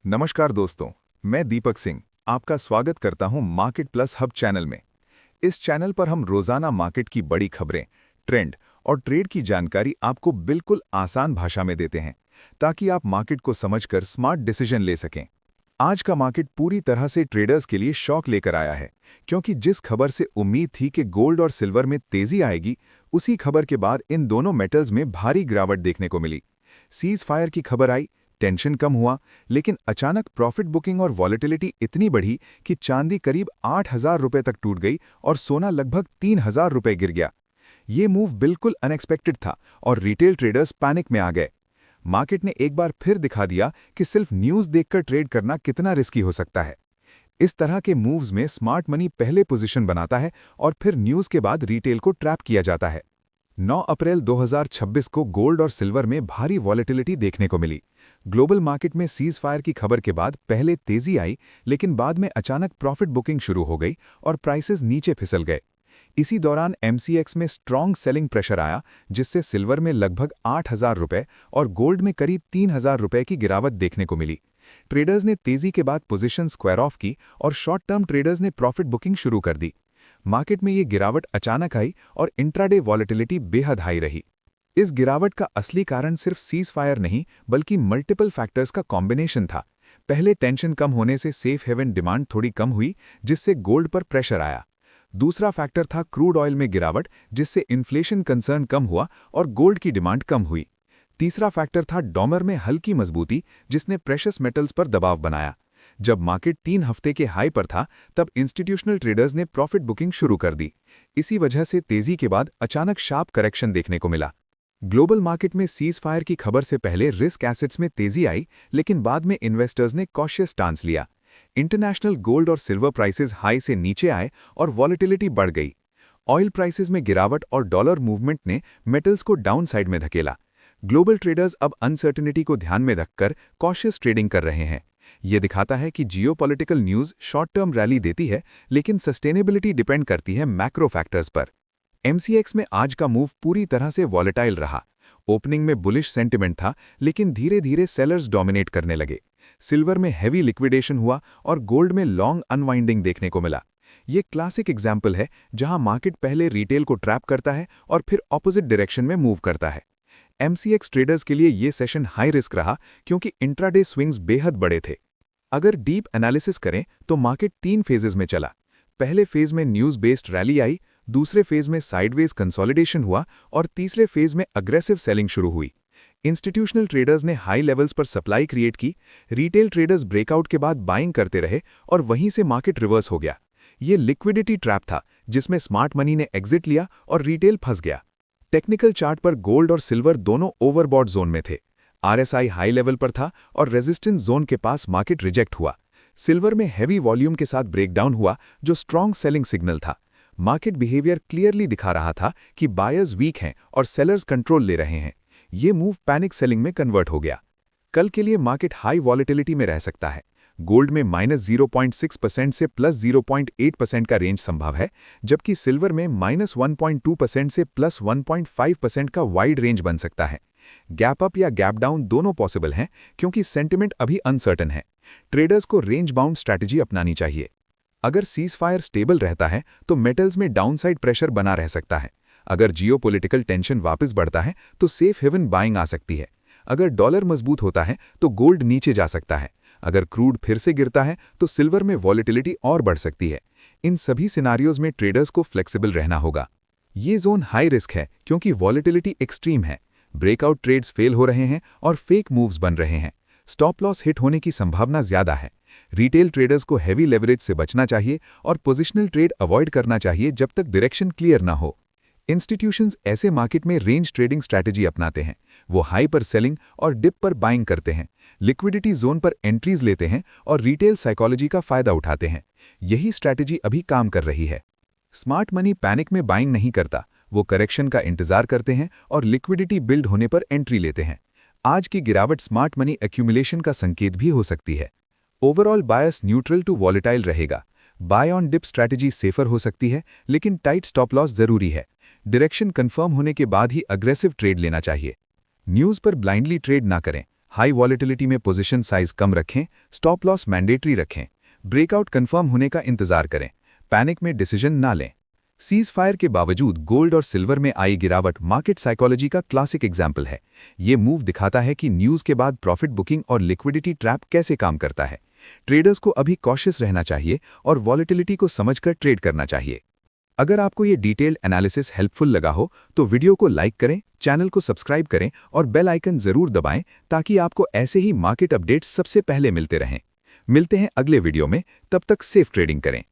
नमस्कार दोस्तों, मैं दीपक सिंह आपका स्वागत करता हूं मार्केट प्लस हब चैनल में। इस चैनल पर हम रोजाना मार्केट की बड़ी खबरें, ट्रेंड और ट्रेड की जानकारी आपको बिल्कुल आसान भाषा में देते हैं, ताकि आप मार्केट को समझकर स्मार्ट डिसीजन ले सकें। आज का मार्केट पूरी तरह से ट्रेडर्स के लिए शॉक लेकर आया है, क्योंकि जिस खबर से उम्मीद थी कि गोल्ड और सिल्वर में तेजी आएगी, उसी खबर के बाद इन दोनों मेटल्स में भारी गिरावट देखने को मिली। सीज फायर की खबर आई, टेंशन कम हुआ, लेकिन अचानक प्रॉफिट बुकिंग और वॉलेटिलिटी इतनी बढ़ी कि चांदी करीब 8,000 रुपए तक टूट गई और सोना लगभग 3,000 रुपए गिर गया। ये मूव बिल्कुल अनएक्सपेक्टेड था और रिटेल ट्रेडर्स पैनिक में आ गए। मार्केट ने एक बार फिर दिखा दिया कि सिर्फ न्यूज़ देखकर ट्रेड करना कितना रिस्की हो सकता है। इस तरह के मूव्स में स्मार्ट मनी पहले पोजीशन बनाता है और फिर न्यूज़ के बाद रिटेल को ट्रैप किया जाता है। 9 अप्रैल 2026 को गोल्ड और सिल्वर में भारी वॉलेटिलिटी देखने को मिली। ग्लोबल मार्केट में सीज फायर की खबर के बाद पहले तेजी आई, लेकिन बाद में अचानक प्रॉफिट बुकिंग शुरू हो गई और प्राइसेस नीचे फिसल गए। इसी दौरान एमसीएक्स में स्ट्रॉन्ग सेलिंग प्रेशर आया, जिससे सिल्वर में लगभग 8,000 रुपए और गोल्ड में करीब 3,000 रुपए की गिरावट देखने को मिली। ट्रेडर्स ने तेजी के बाद पोजीशन स्क्वायर ऑफ की और शॉर्ट टर्म ट्रेडर्स ने प्रॉफिट बुकिंग शुरू कर दी। मार्केट में ये गिरावट अचानक आई और इंट्राडे वॉलेटिलिटी बेहद हाई रही। इस गिरावट का असली कारण सिर्फ सीज फायर नहीं, बल्कि मल्टीपल फैक्टर्स का कॉम्बिनेशन था। पहले टेंशन कम होने से सेफ हेवन डिमांड थोड़ी कम हुई, जिससे गोल्ड पर प्रेशर आया। दूसरा फैक्टर था क्रूड ऑयल में गिरावट, जिससे इन्फ्लेशन कंसर्न कम हुआ और गोल्ड की डिमांड कम हुई। तीसरा फैक्टर था डॉलर में हल्की मजबूती, जिसने प्रेशस मेटल्स पर दबाव बनाया। जब मार्केट 3 हफ्ते के हाई पर था, तब इंस्टीट्यूशनल ट्रेडर्स ने प्रॉफिट बुकिंग शुरू कर दी। इसी वजह से तेजी के बाद अचानक शार्प करेक्शन देखने को मिला। ग्लोबल मार्केट में सीज फायर की खबर से पहले रिस्क एसेट्स में तेजी आई, लेकिन बाद में इन्वेस्टर्स ने कॉशियस स्टांस लिया। इंटरनेशनल गोल्ड और सिल्वर प्राइसेस हाई से नीचे आए और वॉलेटिलिटी बढ़ गई। ऑयल प्राइसेस में गिरावट और डॉलर मूवमेंट ने मेटल्स को डाउन साइड में धकेला। ग्लोबल ट्रेडर्स अब अनसर्टेनिटी को ध्यान में रखकर कॉशियस ट्रेडिंग कर रहे हैं। ये दिखाता है कि geopolitical news short term rally देती है, लेकिन सस्टेनेबिलिटी डिपेंड करती है मैक्रो फैक्टर्स पर। एमसीएक्स में आज का मूव पूरी तरह से वॉलेटाइल रहा। ओपनिंग में बुलिश सेंटिमेंट था, लेकिन धीरे धीरे सेलर्स डोमिनेट करने लगे। सिल्वर में हैवी लिक्विडेशन हुआ और गोल्ड में लॉन्ग अनवाइंडिंग देखने को मिला। ये क्लासिक एग्जाम्पल है जहां मार्केट पहले रिटेल को ट्रैप करता है और फिर ऑपोजिट डायरेक्शन में मूव करता है। एमसीएक्स ट्रेडर्स के लिए ये सेशन हाई रिस्क रहा, क्योंकि इंट्राडे स्विंग्स बेहद बड़े थे। अगर डीप एनालिसिस करें तो मार्केट 3 फेजेस में चला। पहले फेज में न्यूज़ बेस्ड रैली आई, दूसरे फेज में साइडवेज कंसोलिडेशन हुआ और तीसरे फेज में अग्रेसिव सेलिंग शुरू हुई। इंस्टीट्यूशनल ट्रेडर्स ने हाई लेवल्स पर सप्लाई क्रिएट की, रिटेल ट्रेडर्स ब्रेकआउट के बाद बाइंग करते रहे और वहीं से मार्केट रिवर्स हो गया। ये लिक्विडिटी ट्रैप था, जिसमें स्मार्ट मनी ने एग्जिट लिया और रिटेल फंस गया। टेक्निकल चार्ट पर गोल्ड और सिल्वर दोनों ओवरबॉट जोन में थे। आरएसआई हाई लेवल पर था और रेजिस्टेंस जोन के पास मार्केट रिजेक्ट हुआ। सिल्वर में हैवी वॉल्यूम के साथ ब्रेकडाउन हुआ, जो स्ट्रॉन्ग सेलिंग सिग्नल था। मार्केट बिहेवियर क्लियरली दिखा रहा था कि बायर्स वीक हैं और सेलर्स कंट्रोल ले रहे हैं। ये मूव पैनिक सेलिंग में कन्वर्ट हो गया। कल के लिए मार्केट हाई वॉलेटिलिटी में रह सकता है। गोल्ड में -0.6% से +0.8% का रेंज संभव है, जबकि सिल्वर में -1.2% से +1.5% का वाइड रेंज बन सकता है। गैप अप या गैप डाउन दोनों पॉसिबल हैं, क्योंकि सेंटिमेंट अभी अनसर्टन है। ट्रेडर्स को रेंज बाउंड स्ट्रैटेजी अपनानी चाहिए। अगर सीज फायर स्टेबल रहता है तो मेटल्स में डाउनसाइड प्रेशर बना रह सकता है। अगर जियोपॉलिटिकल टेंशन वापस बढ़ता है तो सेफ हेवन बाइंग आ सकती है। अगर डॉलर मजबूत होता है तो गोल्ड नीचे जा सकता है। अगर क्रूड फिर से गिरता है तो सिल्वर में वॉलेटिलिटी और बढ़ सकती है। इन सभी सिनारियोज में ट्रेडर्स को फ्लेक्सिबल रहना होगा। ये जोन हाई रिस्क है, क्योंकि वॉलेटिलिटी एक्सट्रीम है। ब्रेकआउट ट्रेड्स फेल हो रहे हैं और फेक मूव्स बन रहे हैं। स्टॉप लॉस हिट होने की संभावना ज्यादा है। रिटेल ट्रेडर्स को हैवी लेवरेज से बचना चाहिए और पोजिशनल ट्रेड अवॉइड करना चाहिए जब तक डायरेक्शन क्लियर ना हो। इंस्टीट्यूशंस ऐसे मार्केट में रेंज ट्रेडिंग स्ट्रैटेजी अपनाते हैं। वो हाई पर सेलिंग और डिप पर बाइंग करते हैं, लिक्विडिटी जोन पर एंट्रीज लेते हैं और रिटेल साइकोलॉजी का फायदा उठाते हैं। यही स्ट्रैटेजी अभी काम कर रही है। स्मार्ट मनी पैनिक में बाइंग नहीं करता, वो करेक्शन का इंतजार करते हैं और लिक्विडिटी बिल्ड होने पर एंट्री लेते हैं। आज की गिरावट स्मार्ट मनी एक्यूमुलेशन का संकेत भी हो सकती है। Overall bias neutral to volatile रहेगा। Buy on dip strategy safer हो सकती है, लेकिन टाइट स्टॉप लॉस जरूरी है। डायरेक्शन कंफर्म होने के बाद ही अग्रेसिव ट्रेड लेना चाहिए। न्यूज़ पर ब्लाइंडली ट्रेड ना करें। हाई वॉलेटिलिटी में पोजीशन साइज कम रखें, स्टॉप लॉस मैंडेटरी रखें, ब्रेकआउट कंफर्म होने का इंतजार करें, पैनिक में डिसीजन ना लें। सीज फायर के बावजूद गोल्ड और सिल्वर में आई गिरावट मार्केट साइकोलॉजी का क्लासिक एग्जाम्पल है। ये मूव दिखाता है कि न्यूज़ के बाद प्रॉफिट बुकिंग और लिक्विडिटी ट्रैप कैसे काम करता है। ट्रेडर्स को अभी कॉशियस रहना चाहिए और वॉलेटिलिटी को समझकर ट्रेड करना चाहिए। अगर आपको ये डिटेल्ड एनालिसिस हेल्पफुल लगा हो तो वीडियो को लाइक करें, चैनल को सब्सक्राइब करें और बेल आइकन जरूर दबाएं ताकि आपको ऐसे ही मार्केट अपडेट्स सबसे पहले मिलते रहें। मिलते हैं अगले वीडियो में, तब तक सेफ ट्रेडिंग करें।